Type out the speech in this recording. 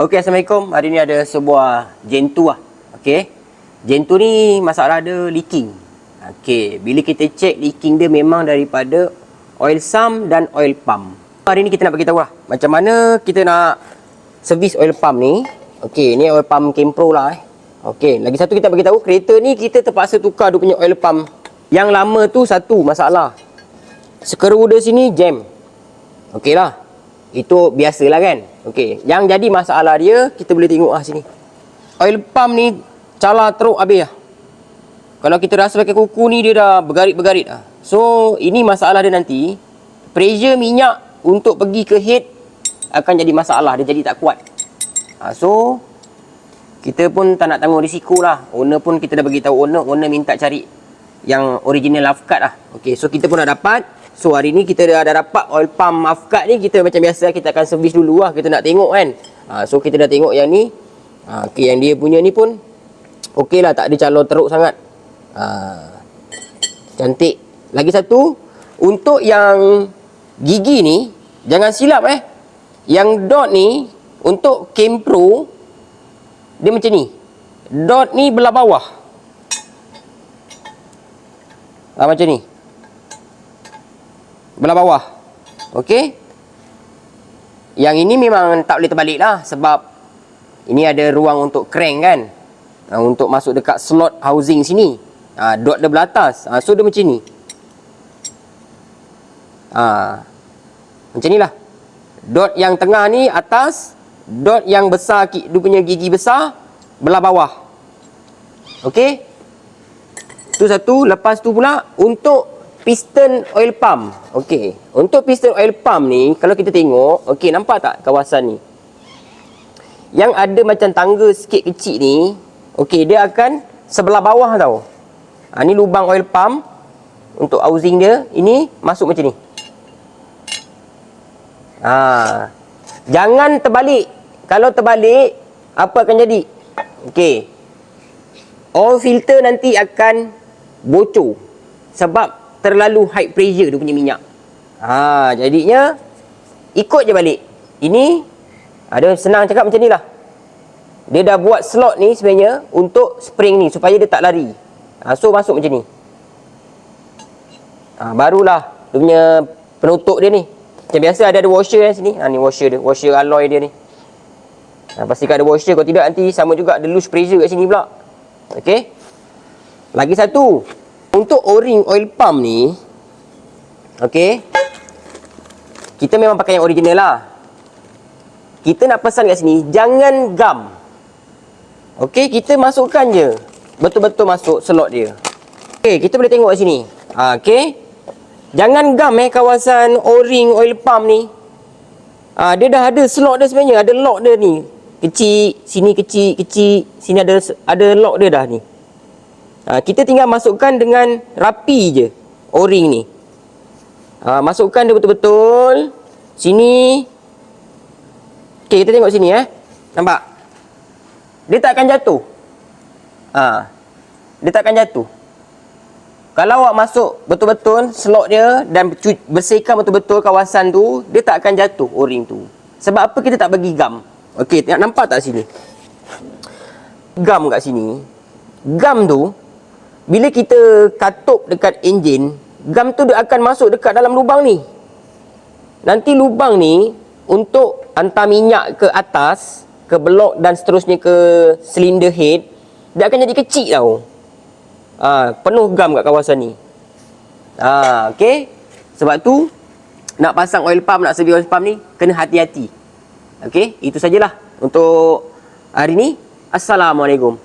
Okey, Assalamualaikum. Hari ni ada sebuah Gen2 lah. Okey. Gen2 ni masalah dia leaking. Okey, bila kita cek leaking dia memang daripada oil sump dan oil pump. Hari ni kita nak bagi tahu lah macam mana kita nak servis oil pump ni. Okey, ni oil pump Kempro lah Okey, lagi satu kita bagi tahu kereta ni kita terpaksa tukar dia punya oil pump. Yang lama tu satu masalah. Skru dia sini jam. Okey lah. Itu biasalah kan. Okey, yang jadi masalah dia kita boleh tengok sini. Oil pump ni cala teruk habis lah. Kalau kita rasa pakai kuku ni dia dah bergarit-bergarit lah. So ini masalah dia nanti. Pressure minyak untuk pergi ke head akan jadi masalah, dia jadi tak kuat. So kita pun tak nak tanggung risiko lah. Owner pun kita dah bagi tahu owner minta cari yang original Afkat lah. Okey, so kita pun dah dapat. So hari ni kita dah dapat oil pump Afkat ni. Kita macam biasa kita akan servis dulu lah. Kita nak tengok kan. So kita dah tengok yang ni. Okay, yang dia punya ni pun okey lah, tak ada calon teruk sangat. Cantik. Lagi satu, untuk yang gigi ni jangan silap yang dot ni untuk Kempro dia macam ni. Dot ni belah bawah. Macam ni. Belah bawah. Okey. Yang ini memang tak boleh terbalik lah. Sebab ini ada ruang untuk crank kan. Untuk masuk dekat slot housing sini. Dot dia belah atas. So dia macam ni. Macam ni lah. Dot yang tengah ni atas. Dot yang besar, dia punya gigi besar belah bawah. Okey. Itu satu. Lepas tu pula untuk piston oil pump. Okey, untuk piston oil pump ni kalau kita tengok, okey, nampak tak kawasan ni? Yang ada macam tangga sikit kecil ni, okey, dia akan sebelah bawah tau. Ni lubang oil pump untuk housing dia, ini masuk macam ni. Jangan terbalik. Kalau terbalik, apa akan jadi? Okey. Oil filter nanti akan bocor sebab terlalu high pressure dia punya minyak. Jadinya ikut je balik. Ini ada senang cakap macam ni lah. Dia dah buat slot ni sebenarnya untuk spring ni supaya dia tak lari. So masuk macam ni. Barulah dia punya penutup dia ni. Macam biasa ada washer sini. Ni washer dia, washer alloy dia ni. Pastikan ada washer, kalau tidak nanti sama juga ada loose pressure kat sini pula. Okey. Lagi satu, untuk o-ring oil pump ni, okey, kita memang pakai yang original lah. Kita nak pesan kat sini, jangan gam. Okey, kita masukkan je. Betul-betul masuk slot dia. Okey, kita boleh tengok kat sini. Okey. Jangan gam kawasan o-ring oil pump ni. Dia dah ada slot dia sebenarnya, ada lock dia ni. Kecil, sini kecil, kecil, sini ada lock dia dah ni. Kita tinggal masukkan dengan rapi je o-ring ni. Masukkan dia betul-betul. Sini. Okey, kita tengok sini Nampak? Dia tak akan jatuh. Dia tak akan jatuh. Kalau awak masuk betul-betul slot dia dan bersihkan betul-betul kawasan tu, dia tak akan jatuh o-ring tu. Sebab apa kita tak bagi gam? Okey, nampak tak sini? Gam kat sini. Gam tu bila kita katup dekat enjin, gam tu dia akan masuk dekat dalam lubang ni. Nanti lubang ni untuk hantar minyak ke atas, ke blok dan seterusnya ke silinder head, dia akan jadi kecil tau. Penuh gam kat kawasan ni. Okey. Sebab tu nak pasang oil pump, nak servis oil pump ni kena hati-hati. Okey, itu sajalah untuk hari ni. Assalamualaikum.